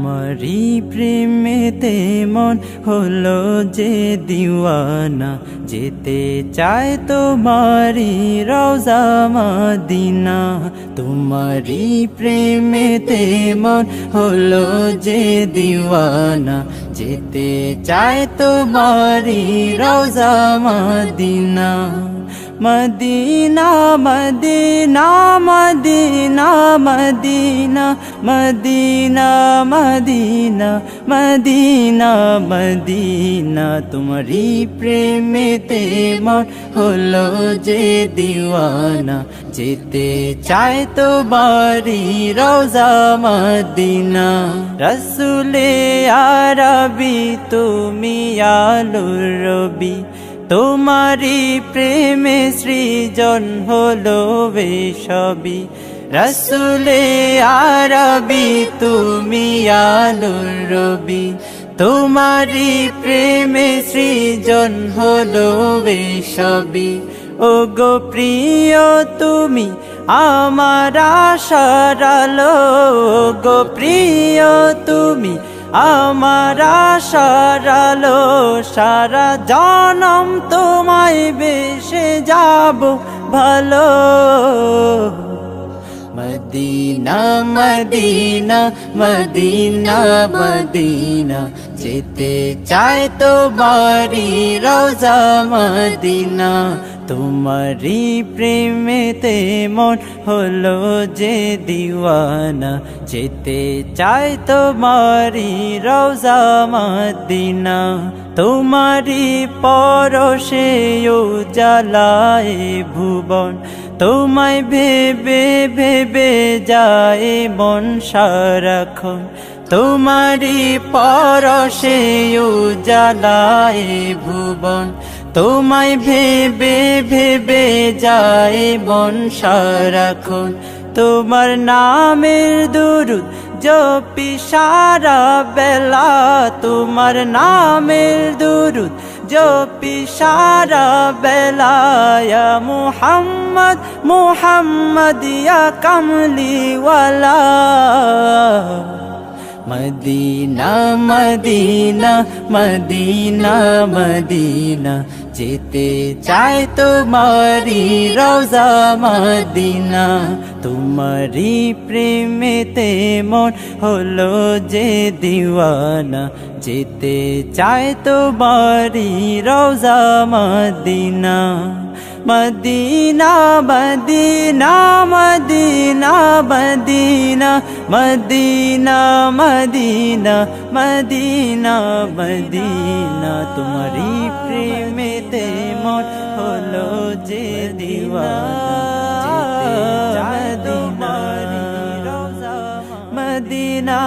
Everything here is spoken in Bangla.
তোমারি প্রেমেতে মন হলো যে দিওয়ানা, যেতে চায় তোমারি রওজা মদিনা। তোমারি প্রেমেতে মন হলো যে দিওয়ানা, যেতে চায় তোমারি রওজা Medina. Medina Medina Medina Medina Medina Medina Medina Medina, তোমারি প্রেমেতে মন হলো যে দিওয়ানা, যেতে চায় তোমারি রওজা মদিনা। রসুলে আরবি তুমি আলোর রবি, তোমারি প্রেমে সৃজন হলো সবই। রসুলে আরবি তুমি আলোর রবি, তোমারি প্রেমে সৃজন হলো সবই। ও গো প্রিয় তুমি আমার আশার আলো, গো প্রিয় তুমি আমার আশার আলো। সারা জনম তোমায় বেসে যাব ভালো। মদিনা মদিনা মদিনা মদিনা, যেতে চায় তোমারি রওজা মদিনা। তোমারি প্রেমেতে মন হলো যে দিওয়ানা, যেতে চায় তোমারি রওজা মদিনা। তোমারি পরশে উজালায় ভুবন, তোমায় ভেবে ভেবে যায় মন সারাক্ষণ। তোমারি পরশে উজালায় ভুবন, তোমায় ভেবে ভেবে যায় মন সারাক্ষণ। তোমার নামের দুরুদ জপি সারা বেলা, তোমার নামের দুরুদ জপি সারা বেলা। ইয়া মুহাম্মদ মুহাম্মদ ইয়া কামলিওয়ালা। মদিনা মদিনা মদিনা মদিনা, যেতে চায় তোমারি রওজা মদিনা। তোমারি প্রেমেতে মন হলো যে দিওয়ানা, যেতে চায় তোমারি রওজা Medina. Medina Medina Medina Medina Medina Medina Medina Medina, তোমারি প্রেমেতে মন হলো যে দিওয়ানা, যেতে চায় তোমারি রওজা মদিনা।